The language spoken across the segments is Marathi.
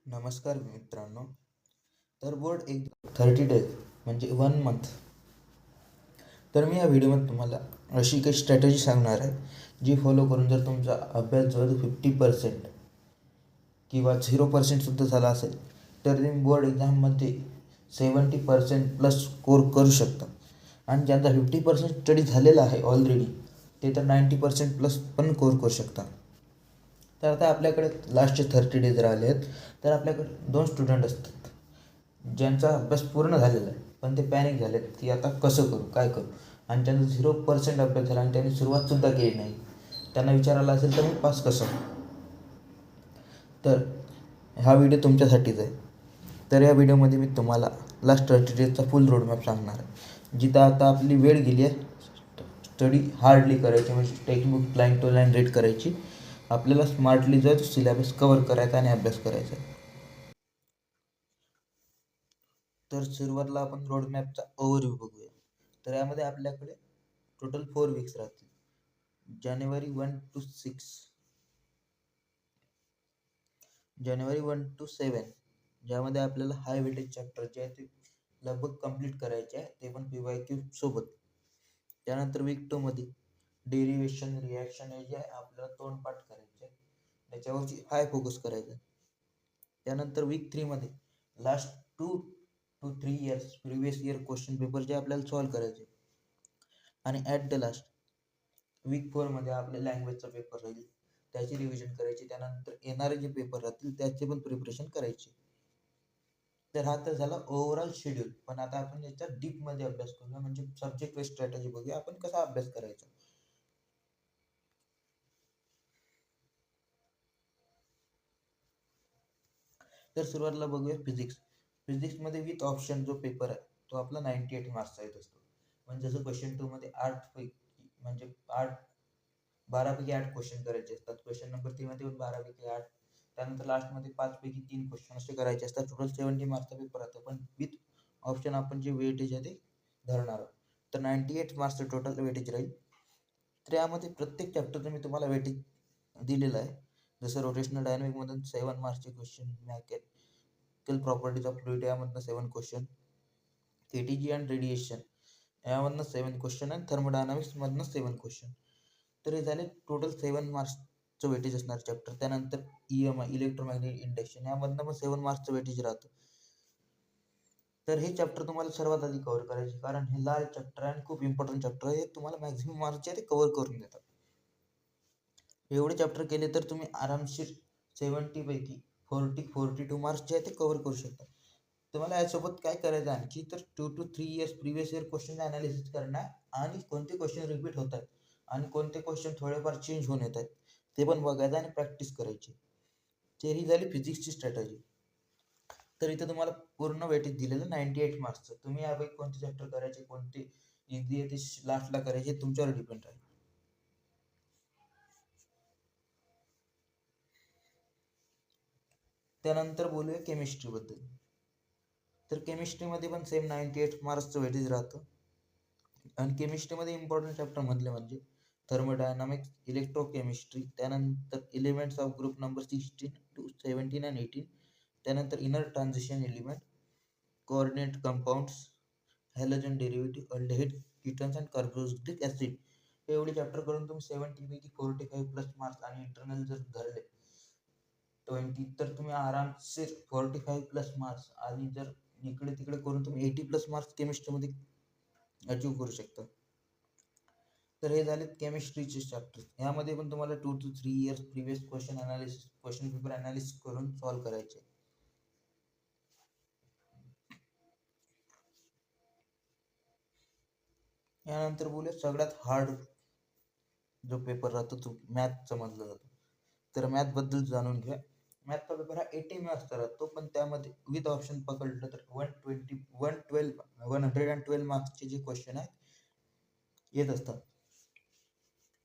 नमस्कार मित्रांनो. तर बोर्ड एक 30 डेज म्हणजे 1 मंथ. तर मी या व्हिडिओमध्ये तुम्हाला अशी काही स्ट्रॅटेजी सांगणार आहे जी फॉलो करून जर तुमचा अभ्यास जवळ 50% किंवा 0% झाला असेल तर तुम्ही बोर्ड एक्झाममध्ये 70% प्लस स्कोर करू शकता. आणि ज्यांचा 50% स्टडी झालेला आहे ऑलरेडी ते तर 90% प्लस पण स्कोर करू शकता. तर आता आपल्याकडे लास्टचे 30 डेज राहिले आहेत. तर आपल्याकडे 2 स्टुडंट असतात ज्यांचा अभ्यास पूर्ण झालेला आहे, पण ते पॅनिक झालेत की आता कसं करू, काय करू. आणि त्यांचा 0% अभ्यास झाला आणि त्यांनी सुरुवातसुद्धा केली नाही. त्यांना विचारायला असेल तर मी पास कसं. तर हा व्हिडिओ तुमच्यासाठीच आहे. तर या व्हिडिओमध्ये मी तुम्हाला लास्ट 30 डेजचा फुल रोडमॅप सांगणार आहे, जिथं आता आपली वेळ गेली आहे स्टडी हार्डली करायची, म्हणजे textbook line to line read करायची. आपल्याला स्मार्टली जर सिलेबस कवर करायचा आणि अभ्यास करायचा. तर सुरुवातीला आपण रोडमॅपचा ओव्हरव्ह्यू बघूया. तर यामध्ये आपल्याकडे टोटल 4 वीक्स राहतील. जानेवारी 1 to 7, ज्यामध्ये आपल्याला हाय वेटेज चॅप्टर जे आहे ते लगभग कंप्लीट करायचे आहे, ते पण PYQ सोबत. त्यानंतर वीक 2 मध्ये डेरिव्हेशन, रिॲक्शन हे जे आहे आपल्याला तोंडपाठ करायचे आहे, त्याच्यावरची हाय फोकस करायचा आहे. त्यानंतर वीक 3 मध्ये last 2 to 3 years previous year question paper जे आपल्याला सॉल्व्ह करायचे. आणि ॲट द लास्ट वीक 4 मध्ये आपल्या लँग्वेजचा पेपर राहील, त्याची रिव्हिजन करायची. त्यानंतर येणारे जे पेपर राहतील त्याचे पण प्रिपरेशन करायचे. तर हा तर झाला ओव्हरऑल शेड्यूल. पण आता आपण याच्या डीपमध्ये अभ्यास करूया, म्हणजे सब्जेक्ट वाईज स्ट्रॅटेजी बघूया आपण कसा अभ्यास करायचा. तर सुरुवातीला बघूया फिजिक्स. फिजिक्समध्ये विथ ऑप्शन जो पेपर आहे तो आपला 98 मार्क्सचा येत असतो. म्हणजे जसं क्वेश्चन 2 मध्ये 8 पैकी म्हणजे 12 पैकी 8 क्वेश्चन करायचे असतात. क्वेश्चन नंबर 3 मध्ये 12 पैकी 8. त्यानंतर लास्टमध्ये 5 पैकी 3 क्वेश्चन असे करायचे असतात. टोटल 70 मार्क्सचा पेपर राहतो, पण विथ ऑप्शन आपण जे वेटेज आहे ते धरणार आहोत. तर 98 मार्क्सचं टोटल वेटेज राहील. तर यामध्ये प्रत्येक चॅप्टरचं मी तुम्हाला वेटेज दिलेलं आहे. जसं रोटेशनल डायनॅमिकमधून 7 मार्क्सचे question, mechanical properties of fluid यामधनं 7 क्वेश्चन, ATG अँड रेडिएशन यामधनं 7 क्वेश्चन आणि थर्मोडायनामिक्समधनं 7 क्वेश्चन. तर हे झाले टोटल 7 मार्क्सचं वेटेज असणार चॅप्टर. त्यानंतर EMI, इलेक्ट्रोमॅग्नेटिक इंडक्शन, यामधनं पण 7 मार्क्सचं वेटेज राहतं. तर हे चॅप्टर तुम्हाला सर्वात आधी कव्हर करायचे, कारण हे लाल चॅप्टर आहे आणि खूप इम्पॉर्टंट चॅप्टर आहे. हे तुम्हाला मॅक्झिमम मार्क्स जे आहे ते कव्हर करून देतात. एवढे चॅप्टर केले तर तुम्ही आरामशीर 70 पैकी 42 मार्क्स जे आहे ते कव्हर करू शकता. तुम्हाला यासोबत काय करायचं आणखी, तर 2 to 3 years previous year question analysis करणं आणि कोणते क्वेश्चन रिपीट होत आहेत आणि कोणते क्वेश्चन थोडेफार चेंज होऊन येत आहेत ते पण बघायचं आणि प्रॅक्टिस करायची. तर ही झाली फिजिक्सची स्ट्रॅटेजी. तर इथे तुम्हाला पूर्ण वेटेज दिलेलं 98 मार्क्सचं. तुम्ही यापैकी कोणते चॅप्टर करायचे, कोणते इझी आहे ते लास्टला करायचे, हे तुमच्यावर डिपेंड राहील. त्यानंतर बोलूया केमिस्ट्रीबद्दल. तर केमिस्ट्रीमध्ये पण सेम 98 मार्क्सचं वेटेज राहतं. आणि केमिस्ट्रीमध्ये इम्पॉर्टंट चॅप्टर म्हटले म्हणजे थर्मोडायनामिक्स, इलेक्ट्रोकेमिस्ट्री, त्यानंतर elements of group number 16 to 17 and 18, त्यानंतर inner transition element, coordinate compounds, halogen derivative, aldehyde, ketones and carboxylic acid. हे एवढे चॅप्टर करून तुम्ही 70 पैकी 45 प्लस मार्क्स आणि इंटरनल जर धरले 20, तर तुम्ही आरामसे 45 प्लस मार्क्स आणि जर इकडे तिकडे करून तुम्ही 80 प्लस मार्क्स केमिस्ट्रीमध्ये अचीव करू शकता. तर हे झाले केमिस्ट्रीचे चॅप्टर. यामध्ये पण तुम्हाला 2 to 3 years previous question paper analysis करून सॉल्व्ह करायचे. यानंतर बोलूया सगळ्यात हार्ड जो पेपर राहतो तो मॅथ समजला जातो. तर मॅथ बद्दल जाणून घ्या. मॅथचा पेपर हा 80 मार्क्सचा राहतो, पण त्यामध्ये विथ ऑप्शन पकडलं तर 112 मार्क्सचे जे क्वेश्चन आहेत येत असतात.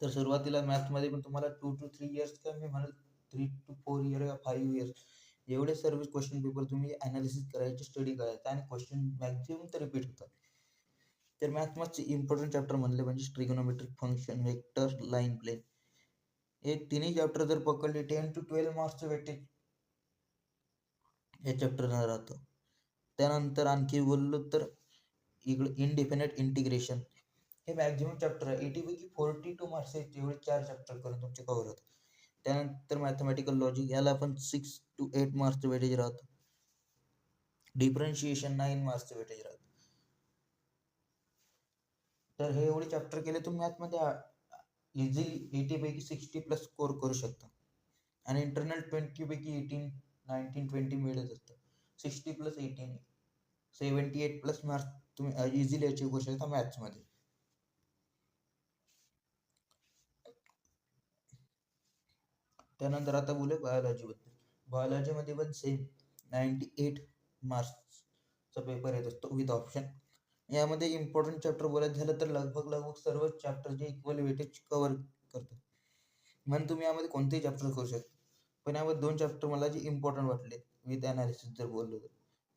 तर सुरुवातीला मॅथमध्ये पण तुम्हाला 2 to 3 इयर्स का मी म्हणेल 3 to 4 इयर या 5 इयर्स एवढे सर्व क्वेश्चन पेपर तुम्ही अनालिसिस करायचे, स्टडी करायचा आणि क्वेश्चन मॅक्झिमम तर रिपीट होतात. तर मॅथमध्ये इम्पॉर्टंट चॅप्टर म्हणले म्हणजे trigonometric function, vector, line, plane, हे तिन्ही चॅप्टर जर पकडले 10 to 12 मार्क्सचं वेटेज हे चॅप्टर राहतं. त्यानंतर आणखी बोललो तर इकडे इनडिफिनाइट इंटिग्रेशन हे मॅक्झिमम चॅप्टर आहे. 80 पैकी 42 मार्क्स आहेत, जेवढे 4 चॅप्टर करून तुमचे कव्हर होतात. त्यानंतर मॅथमॅटिकल लॉजिक याला पण 6 to 8 मार्क्सचं वेटेज राहतं. डिफरन्शिएशन 9 मार्क्सचं वेटेज राहतं. तर हे एवढे चॅप्टर केले तुम्ही मॅथमध्ये इझिली 80 पैकी 60 प्लस स्कोर करू शकता. आणि इंटरनल 20 पैकी 18, 19, 20 मिळत असतं. 60 प्लस 18 78 प्लस मार्क्स तुम्ही इझिली अचीव्ह करू शकता मॅथ्समध्ये. त्यानंतर आता बोलूया बायोलॉजीबद्दल. बायोलॉजीमध्ये पण सेम 98 मार्क्सचा पेपर येत असतो विथ ऑप्शन. यामध्ये इम्पॉर्टंट चॅप्टर बोलायचं झालं तर लगभग सर्वच चॅप्टरचे इक्वल वेटेज कव्हर करतात. म्हणून तुम्ही यामध्ये कोणतेही चॅप्टर करू शकता. पण यामध्ये 2 चॅप्टर मला जे इम्पॉर्टंट वाटले विथ ॲनालिसिस जर बोललो तर,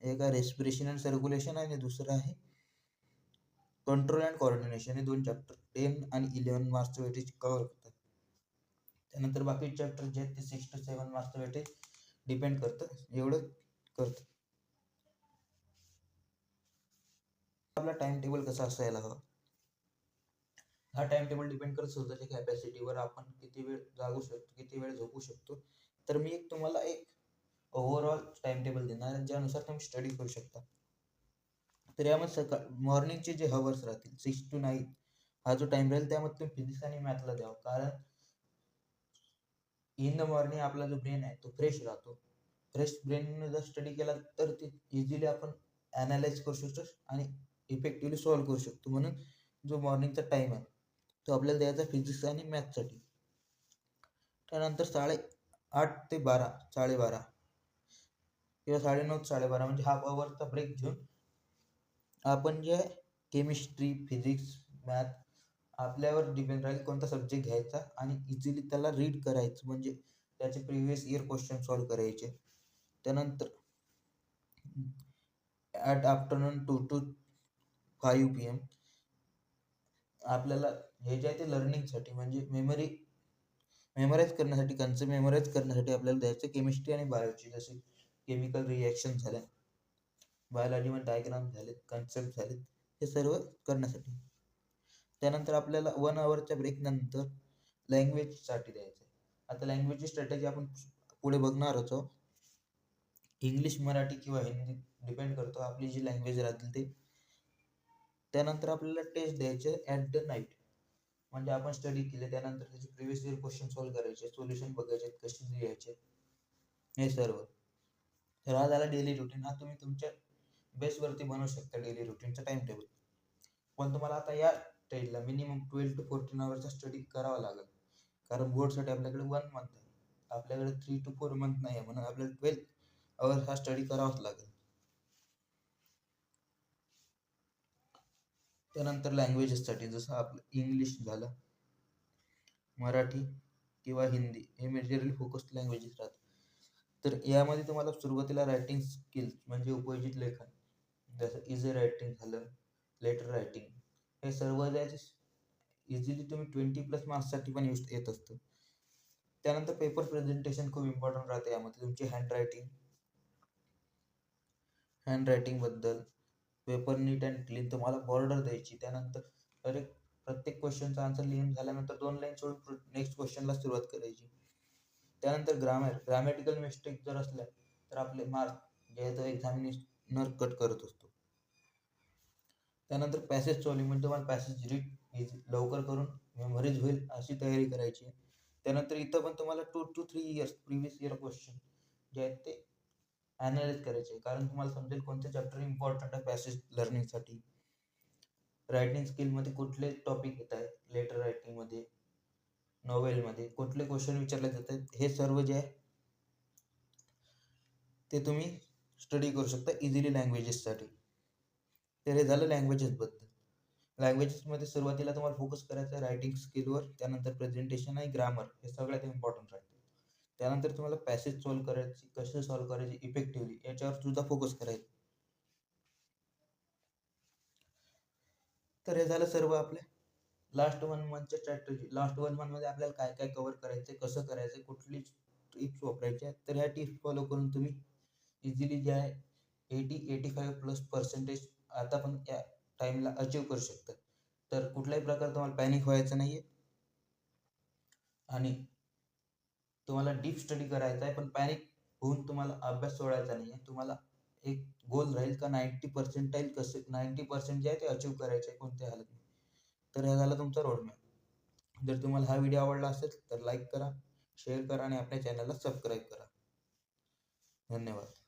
एक आहे रेस्पिरेशन अँड सर्क्युलेशन आणि दुसरं आहे कंट्रोल अँड कोऑर्डिनेशन. हे 2 चॅप्टर 10 आणि 11 मार्क्सचं वेटेज कव्हर करतात. त्यानंतर बाकी चॅप्टर जे आहेत ते 6 to 7 मार्क्सचं वेटेज डिपेंड करतं, एवढं करतं. आपला टाइम टेबल कसा असायला हवा. हा टाइम टेबल डिपेंड करत स्वतःच्या कॅपॅसिटीवर, आपण किती वेळ जागू शकतो, किती वेळ झोपू शकतो. तर मी तुम्हाला एक ओव्हरऑल टाइम टेबल देणार आहे, ज्यानुसार तुम्ही स्टडी करू शकता. तर यामध्ये मॉर्निंगचे जे हवर्स राहतील 6 to 9 हा जो टाइम राहील, त्यामध्ये तुम्ही फिजिक्स आणि मॅथला द्यावं. कारण इन द मॉर्निंग आपला जो ब्रेन आहे तो फ्रेश राहतो. फ्रेश ब्रेनने जर स्टडी केला तर ते इझिली आपण ॲनालाइज करू शकतो आणि इफेक्टिव्हली सॉल्व्ह करू शकतो. म्हणून जो मॉर्निंगचा टाईम आहे तो आपल्याला द्यायचा फिजिक्स आणि मॅथ्ससाठी. त्यानंतर 8:30 ते 12, 12:30 किंवा 9:30 ते 12:30 म्हणजे हाफ अवरचा ब्रेक घेऊन आपण जे केमिस्ट्री, फिजिक्स, मॅथ आपल्यावर डिपेंड राहील कोणता सब्जेक्ट घ्यायचा आणि इझिली त्याला रीड करायचं, म्हणजे त्याचे प्रिव्हियस इयर क्वेश्चन सॉल्व्ह करायचे. त्यानंतर ॲट आफ्टरनून 2 to 5 PM आपल्याला हे जे आहे ते लर्निंगसाठी, म्हणजे मेमोराईज करण्यासाठी, कन्सेप्ट मेमोराईज करण्यासाठी आपल्याला द्यायचं केमिस्ट्री आणि बायोची. जसे केमिकल रिॲक्शन झाल्या, बायोलॉजीमध्ये डायग्राम झालेत, कन्सेप्ट झालेत, हे सर्व करण्यासाठी. त्यानंतर आपल्याला 1 आवरच्या ब्रेक नंतर लँग्वेजसाठी द्यायचं आहे. आता लँग्वेजची स्ट्रॅटेजी आपण पुढे बघणारच आहोत. इंग्लिश, मराठी किंवा हिंदी डिपेंड करतो आपली जी लँग्वेज राहतील ते. त्यानंतर आपल्याला टेस्ट द्यायचे ॲट द नाईट, म्हणजे आपण स्टडी केले त्यानंतर त्याचे प्रिव्हियस इयर क्वेश्चन सॉल्व्ह करायचे, सोल्युशन बघायचे, कसे लिहायचे, हे सर्व. तर हा झाला डेली रुटीन. हा तुम्ही तुमच्या बेसवरती बनवू शकता डेली रुटीनचा टाइम टेबल. पण तुम्हाला आता या स्टेजला मिनिमम 12 to 14 आवर्सचा स्टडी करावा लागेल, कारण बोर्डसाठी आपल्याकडे 1 मंथ आहे, आपल्याकडे 3 to 4 मंथ नाही आहे. म्हणून आपल्याला 12 आवर्स हा स्टडी करावाच लागेल. त्यानंतर लँग्वेजेससाठी जसं आपलं इंग्लिश झालं, मराठी किंवा हिंदी हे मेजरली फोकस्ड लँग्वेजेस राहतात. तर यामध्ये तुम्हाला सुरुवातीला रायटिंग स्किल्स म्हणजे उपयोजित लेखन, जसं इझी रायटिंग झालं, लेटर रायटिंग, हे सर्व द्यायचे इझिली तुम्ही 20 प्लस मार्क्ससाठी पण येत असतं. त्यानंतर पेपर प्रेझेंटेशन खूप इम्पॉर्टंट राहते. यामध्ये तुमची हँडरायटिंगबद्दल पेपर नीट अँड क्लीन, तुम्हाला बॉर्डर द्यायची. त्यानंतर प्रत्येक क्वेश्चनचा आन्सर लिहून झाल्यानंतर 2 लाईन सोडून नेक्स्ट क्वेश्चनला सुरुवात करायची. त्यानंतर ग्रामॅटिकल मिस्टेक जर असल्या तर आपले मार्क जे आहे तो एक्झामिनेशनर कट करत असतो. त्यानंतर पॅसेज सॉल्विंग, म्हणजे तुम्हाला पॅसेज रीड लवकर करून मेमरीज होईल अशी तयारी करायची. त्यानंतर इथं पण तुम्हाला 2 to 3 years previous year question जे आहेत ते ॲनालाइज करायचे, कारण तुम्हाला समजेल कोणते चॅप्टर इम्पॉर्टंट आहे पॅसेज लर्निंगसाठी. रायटिंग स्किलमध्ये कुठले टॉपिक येत आहेत, लेटर रायटिंगमध्ये, नॉवेलमध्ये कुठले क्वेश्चन विचारले जात आहेत, हे सर्व जे आहे ते तुम्ही स्टडी करू शकता इझिली लँग्वेजेससाठी. तर हे झालं लँग्वेजेसबद्दल. लँग्वेजेसमध्ये सुरुवातीला तुम्हाला फोकस करायचं आहे रायटिंग स्किलवर, त्यानंतर प्रेझेंटेशन आणि ग्रामर हे सगळ्यात इम्पॉर्टंट राहते. त्यानंतर तुम्हाला पॅसेज सॉल्व्ह करायची, कसे सॉल्व्ह करायचे इफेक्टिव्हली याच्यावर सुद्धा फोकस करायचं. तर हे झालं सर्व आपल्या लास्ट 1 मंथच्या स्ट्रॅटेजी. लास्ट 1 मंथमध्ये आपल्याला काय काय कव्हर करायचं, कसं करायचं, कुठली टिप्स वापरायच्या. तर ह्या टिप्स फॉलो करून तुम्ही इझिली जे आहे 80-85+ % आता पण या टाईमला अचीव करू शकता. तर कुठल्याही प्रकारे तुम्हाला पॅनिक व्हायचं नाही आहे आणि तुम्हाला डीप स्टडी करायचा आहे, पण पॅनिक होऊन तुम्हाला अभ्यास सोडायचा नाही आहे. तुम्हाला एक गोल राहील का 90% कसे 90% जे आहे ते अचीव करायचे आहे कोणत्याही हालतीत. तर हा झाला तुमचा रोडमॅप. जर तुम्हाला हा व्हिडिओ आवडला असेल तर लाईक करा, शेअर करा आणि आपल्या चॅनलला सबस्क्राईब करा. धन्यवाद.